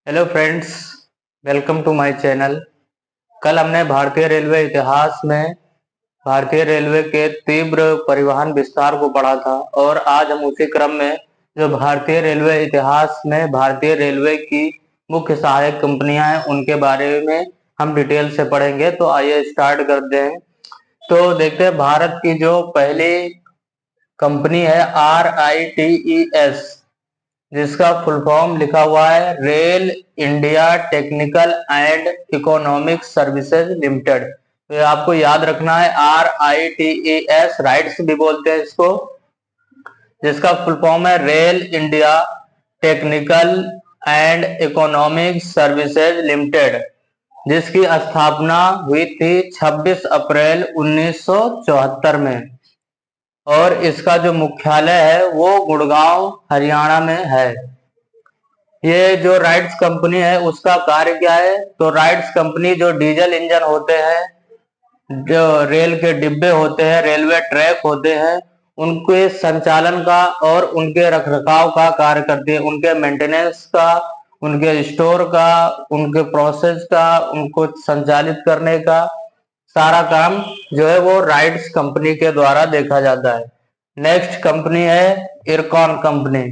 Hello friends, welcome to my channel. कल हमने भारतीय रेलवे इतिहास में भारतीय रेलवे के तीव्र परिवहन विस्तार को पढ़ा था और आज हम उसी क्रम में जो भारतीय रेलवे इतिहास में भारतीय रेलवे की मुख्य सहायक कंपनियां हैं उनके बारे में हम डिटेल से पढ़ेंगे। तो आइए स्टार्ट करते हैं। तो देखते हैं, भारत की जो पहली कंपनी है RITES, जिसका फुल फॉर्म लिखा हुआ है rail India technical and economic services limited. तो आपको याद रखना है RITES, राइट्स भी बोलते हैं इसको, जिसका फुल फॉर्म है rail India technical and economic services limited, जिसकी स्थापना हुई थी 26 अप्रैल 1974 में और इसका जो मुख्यालय है वो गुड़गांव हरियाणा में है। ये जो राइट्स कंपनी है उसका कार्य क्या है? तो राइट्स कंपनी जो डीजल इंजन होते हैं, जो रेल के डिब्बे होते हैं, रेलवे ट्रैक होते हैं, उनके संचालन का और उनके रखरखाव का कार्य करती है। उनके मेंटेनेंस का, उनके स्टोर का, उनके प्रोसेस का, उनको संचालित करने का सारा काम जो है वो राइट्स कंपनी के द्वारा देखा जाता है। नेक्स्ट कंपनी है इरकॉन कंपनी।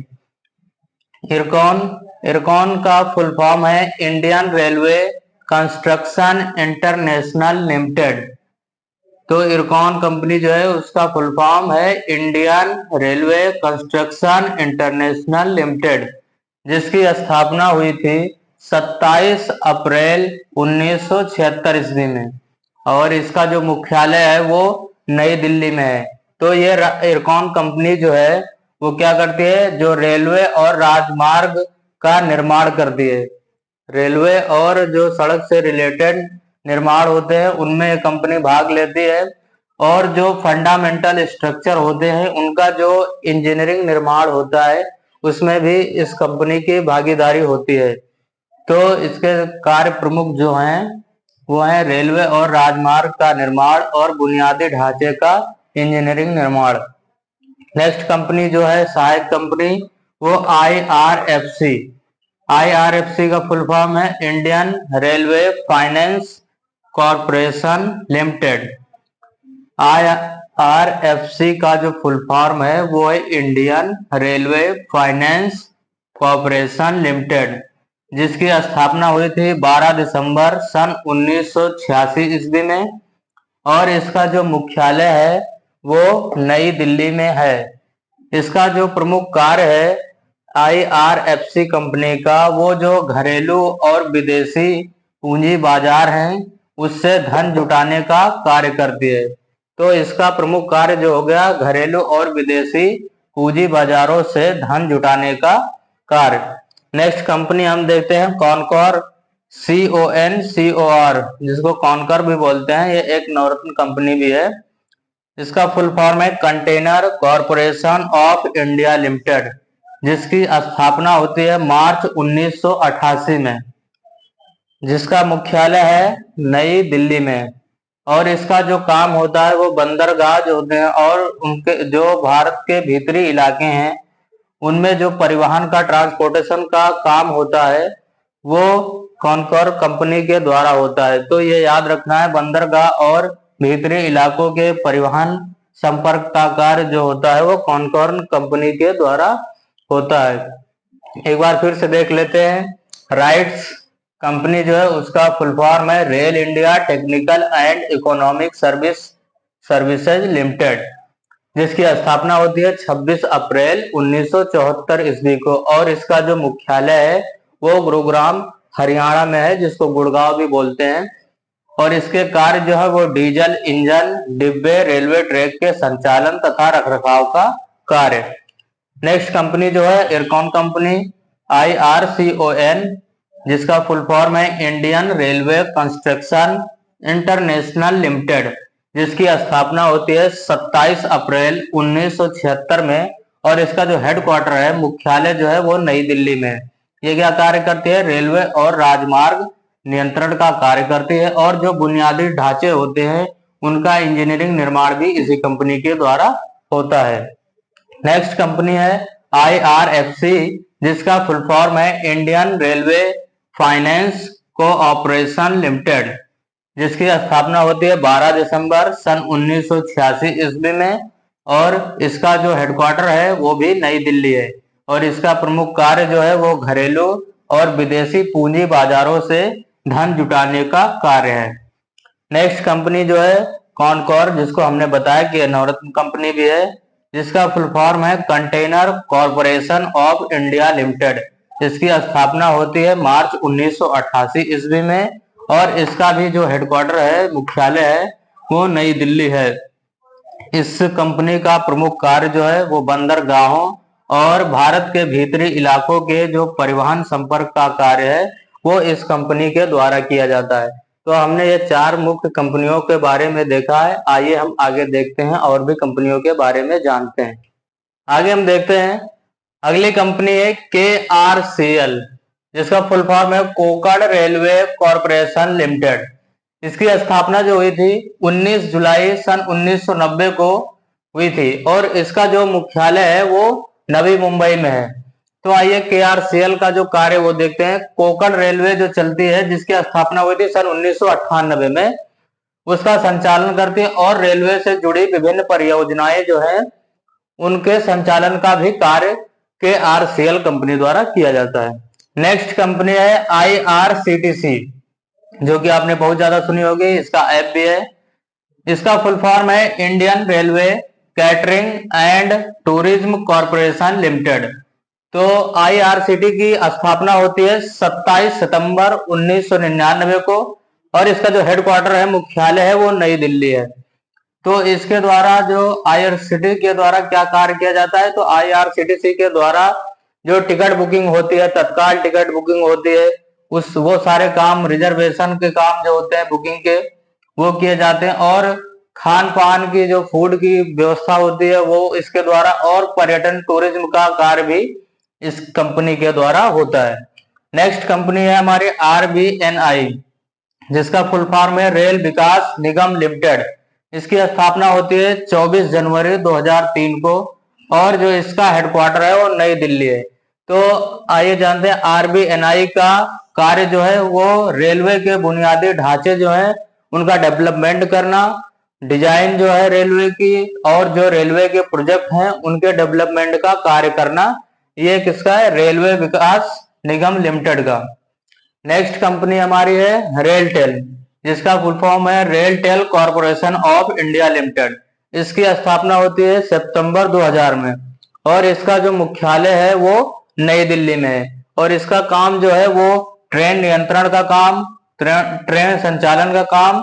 इरकॉन का फुल फॉर्म है Indian railway construction international limited. तो इरकॉन कंपनी जो है उसका फुल फॉर्म है Indian railway construction international limited, जिसकी स्थापना हुई थी 27 अप्रैल 1976 ईस्वी में और इसका जो मुख्यालय है वो नई दिल्ली में है। तो ये इरकॉन कंपनी जो है वो क्या करती है? जो रेलवे और राजमार्ग का निर्माण करती है। रेलवे और जो सड़क से रिलेटेड निर्माण होते हैं उनमें ये कंपनी भाग लेती है और जो फंडामेंटल स्ट्रक्चर होते हैं उनका जो इंजीनियरिंग निर्माण होता है उसमें भी इस कंपनी की भागीदारी होती है। तो इसके कार्य प्रमुख जो हैं वो है रेलवे और राजमार्ग का निर्माण और बुनियादी ढांचे का इंजीनियरिंग निर्माण। नेक्स्ट कंपनी जो है सहायक कंपनी वो IRFC का फुल फॉर्म है Indian railway finance corporation limited. IRFC का जो फुल फॉर्म है वो है Indian railway finance corporation limited, जिसकी स्थापना हुई थी 12 दिसंबर सन 1986 ईस्वी में और इसका जो मुख्यालय है वो नई दिल्ली में है। इसका जो प्रमुख कार्य है IRFC कंपनी का, वो जो घरेलू और विदेशी पूंजी बाजार हैं उससे धन जुटाने का कार्य करती है। तो इसका प्रमुख कार्य जो हो गया घरेलू और विदेशी पूंजी बाजारों से धन जुटाने का कार्य। नेक्स्ट कंपनी हम देखते हैं कॉनकॉर, CONCOR, जिसको कॉनकर भी बोलते हैं। ये एक नवरत्न कंपनी भी है। इसका फुल फॉर्म है container corporation of India limited, जिसकी स्थापना होती है मार्च 1988 में, जिसका मुख्यालय है नई दिल्ली में और इसका जो काम होता है वो बंदरगाह जो होते हैं और उनके जो भारत के भीतरी इलाके हैं उनमें जो परिवहन का, ट्रांसपोर्टेशन का काम होता है वो कॉनकॉर कंपनी के द्वारा होता है। तो ये याद रखना है, बंदरगाह और भीतरी इलाकों के परिवहन संपर्क का कार्य जो होता है वो कॉनकॉर कंपनी के द्वारा होता है। एक बार फिर से देख लेते हैं। राइट्स कंपनी जो है उसका फुल फॉर्म है rail India technical and economic services limited, जिसकी स्थापना होती है 26 अप्रैल 1974 ईस्वी को और इसका जो मुख्यालय है वो गुरुग्राम हरियाणा में है, जिसको गुड़गांव भी बोलते हैं। और इसके कार्य जो है वो डीजल इंजन, डिब्बे, रेलवे ट्रैक के संचालन तथा रखरखाव का कार्य। नेक्स्ट कंपनी जो है इरकॉन कंपनी, IRCON, जिसका फुल फॉर्म है Indian railway construction international limited, जिसकी स्थापना होती है 27 अप्रैल 1976 में और इसका जो हेडक्वार्टर है, मुख्यालय जो है वो नई दिल्ली में। ये क्या कार्य करती है? रेलवे और राजमार्ग नियंत्रण का कार्य करती है और जो बुनियादी ढांचे होते हैं उनका इंजीनियरिंग निर्माण भी इसी कंपनी के द्वारा होता है। नेक्स्ट कंपनी है IRFC, जिसका फुल फॉर्म है Indian railway finance cooperation limited, जिसकी स्थापना होती है 12 दिसंबर सन 1986 ईस्वी में, और इसका जो हेडक्वार्टर है वो भी नई दिल्ली है, और इसका प्रमुख कार्य जो है वो घरेलू और विदेशी पूंजी बाजारों से धन जुटाने का कार्य है। नेक्स्ट कंपनी जो है कॉनकॉर, जिसको हमने बताया कि नवरत्न कंपनी भी है, जिसका फुल फॉर्म है container corporation of India limited, इसकी स्थापना होती है मार्च 1988 ईस्वी में, और इसका भी जो हेडक्वार्टर है, मुख्यालय है, वो नई दिल्ली है। इस कंपनी का प्रमुख कार्य जो है वो बंदरगाहों और भारत के भीतरी इलाकों के जो परिवहन संपर्क का कार्य है वो इस कंपनी के द्वारा किया जाता है। तो हमने ये 4 मुख्य कंपनियों के बारे में देखा है। आइए हम आगे देखते हैं और भी कंपनियों के बारे में जानते हैं। आगे हम देखते हैं, अगली कंपनी है KRCL, जिसका फुल फॉर्म है कोंकण रेलवे कॉरपोरेशन लिमिटेड। इसकी स्थापना जो हुई थी 19 जुलाई सन 1990 को हुई थी, और इसका जो मुख्यालय है वो नवी मुंबई में है। तो आइए KRCL का जो कार्य वो देखते हैं। कोंकण रेलवे जो चलती है, जिसकी स्थापना हुई थी सन 1998 में, उसका संचालन करती है, और रेलवे से जुड़ी विभिन्न परियोजनाएं जो है उनके संचालन का भी कार्य KRCL कंपनी द्वारा किया जाता है। नेक्स्ट कंपनी है IRCTC, जो कि आपने बहुत ज्यादा सुनी होगी, इसका ऐप भी है। इसका फुल फॉर्म है Indian railway catering and tourism corporation limited. तो IRCT की स्थापना होती है 27 सितंबर 1999 को, और इसका जो हेडक्वार्टर है, मुख्यालय है, वो नई दिल्ली है। तो इसके द्वारा जो IRCTC के द्वारा क्या कार्य किया जाता है, तो IRCTC के द्वारा जो टिकट बुकिंग होती है, तत्काल टिकट बुकिंग होती है, वो सारे काम, रिजर्वेशन के काम जो होते हैं बुकिंग के, वो किए जाते हैं, और खान पान की जो फूड की व्यवस्था होती है वो इसके द्वारा, और पर्यटन टूरिज्म का कार्य भी इस कंपनी के द्वारा होता है। नेक्स्ट कंपनी है हमारी RBNI, जिसका फुल फॉर्म है रेल विकास निगम लिमिटेड। इसकी स्थापना होती है 24 जनवरी 2003 को, और जो इसका हेडक्वार्टर है वो नई दिल्ली है। तो आइए जानते हैं RBNI का कार्य जो है वो रेलवे के बुनियादी ढांचे जो है उनका डेवलपमेंट करना, डिजाइन जो है रेलवे की, और जो रेलवे के प्रोजेक्ट हैं उनके डेवलपमेंट का कार्य करना, ये किसका है, रेलवे विकास निगम लिमिटेड का। नेक्स्ट कंपनी हमारी है रेलटेल, जिसका फुल फॉर्म है RailTel corporation of India limited. इसकी स्थापना होती है सितंबर 2000 में, और इसका जो मुख्यालय है वो नई दिल्ली में है, और इसका काम जो है वो ट्रेन नियंत्रण का काम, ट्रेन संचालन का काम,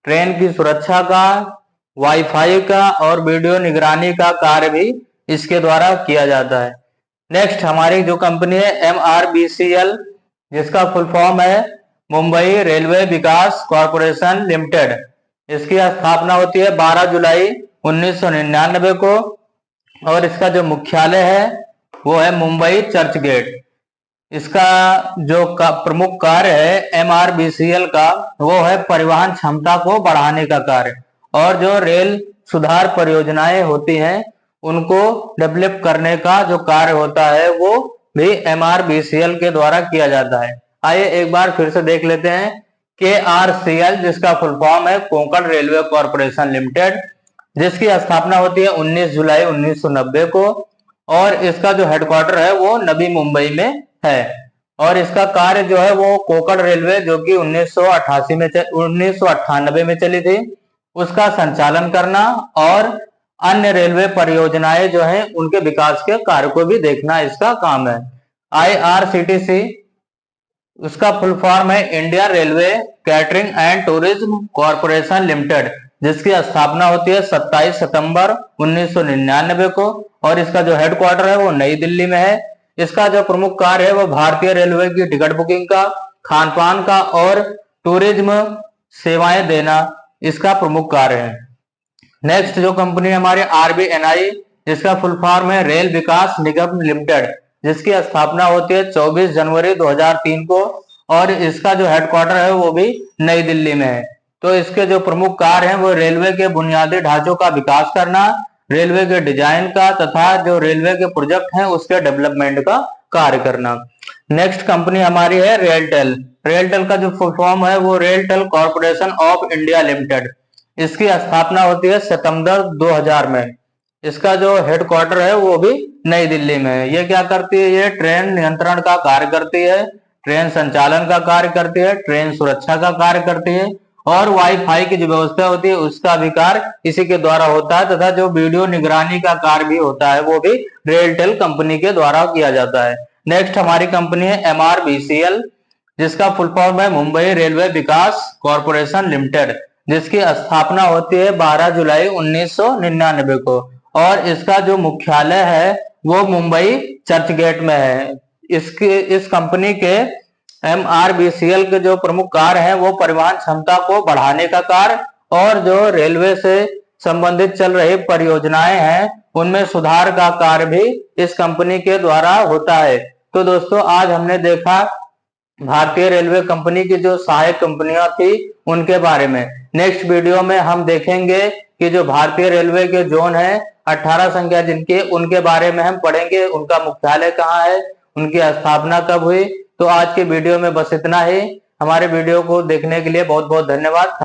ट्रेन की सुरक्षा का, वाईफाई का और वीडियो निगरानी का कार्य भी इसके द्वारा किया जाता है। नेक्स्ट हमारी जो कंपनी है MRBCL, जिसका फुल फॉर्म है मुंबई रेलवे विकास कॉरपोरेशन लिमिटेड। इसकी स्थापना होती है 12 जुलाई 1999 को, और इसका जो मुख्यालय है वो है मुंबई चर्च गेट। इसका जो प्रमुख कार्य है MRBCL का, वो है परिवहन क्षमता को बढ़ाने का कार्य, और जो रेल सुधार परियोजनाएं होती हैं उनको डेवलप करने का जो कार्य होता है वो भी MRBCL के द्वारा किया जाता है। आइए एक बार फिर से देख लेते हैं KRCL, जिसका फुल फॉर्म है कोंकण रेलवे कॉरपोरेशन लिमिटेड, जिसकी स्थापना होती है 19 जुलाई 1990 को, और इसका जो हेडक्वार्टर है वो नवी मुंबई में है, और इसका कार्य जो है वो कोंकण रेलवे, जो कि 1998 में चली थी, उसका संचालन करना, और अन्य रेलवे परियोजनाएं जो हैं उनके विकास के कार्य को भी देखना इसका काम है। IRCTC, उसका फुल फॉर्म है Indian railway catering and tourism corporation limited, जिसकी स्थापना होती है 27 सितंबर 1999 को, और इसका जो हेडक्वार्टर है वो नई दिल्ली में है। इसका जो प्रमुख कार्य है वो भारतीय रेलवे की टिकट बुकिंग का, खान पान का और टूरिज्म सेवाएं देना इसका प्रमुख कार्य है। नेक्स्ट जो कंपनी हमारे RBNI, जिसका फुल फॉर्म है रेल विकास निगम लिमिटेड, जिसकी स्थापना होती है 24 जनवरी 2003 को, और इसका जो हेडक्वार्टर है वो भी नई दिल्ली में है। तो इसके जो प्रमुख कार्य हैं वो रेलवे के बुनियादी ढांचों का विकास करना, रेलवे के डिजाइन का तथा जो रेलवे के प्रोजेक्ट हैं उसके डेवलपमेंट का कार्य करना। नेक्स्ट कंपनी हमारी है रेलटेल। रेलटेल का जो फुल फॉर्म है वो RailTel corporation of India limited. इसकी स्थापना होती है सितंबर 2000 में। इसका जो हेडक्वार्टर है वो भी नई दिल्ली में है। ये क्या करती है, ये ट्रेन नियंत्रण का कार्य करती है, ट्रेन संचालन का कार्य करती है, ट्रेन सुरक्षा का कार्य करती है और वाईफाई की जो व्यवस्था होती है उसका भी कार्य इसी के द्वारा होता है तथा जो वीडियो निगरानी का कार्य भी होता है वो भी रेलटेल कंपनी के द्वारा किया जाता है। नेक्स्ट हमारी कंपनी है MRVCL, जिसका फुल फॉर्म है मुंबई रेलवे विकास कॉरपोरेशन लिमिटेड, जिसकी स्थापना होती है 12 जुलाई 1999 को और इसका जो मुख्यालय है वो मुंबई चर्चगेट में है। इस कंपनी के MRVCL के जो प्रमुख कार्य हैं वो परिवहन क्षमता को बढ़ाने का कार्य और जो रेलवे से संबंधित चल रही परियोजनाएं हैं उनमें सुधार का कार्य भी इस कंपनी के द्वारा होता है। तो दोस्तों आज हमने देखा भारतीय रेलवे कंपनी की जो सहायक कंपनियां थी उनके बारे में। नेक्स्ट वीडियो में हम देखेंगे कि जो भारतीय रेलवे के जोन है 18 संख्या जिनके, उनके बारे में हम पढ़ेंगे, उनका मुख्यालय कहाँ है, उनकी स्थापना कब हुई। तो आज के वीडियो में बस इतना ही। हमारे वीडियो को देखने के लिए बहुत बहुत धन्यवाद।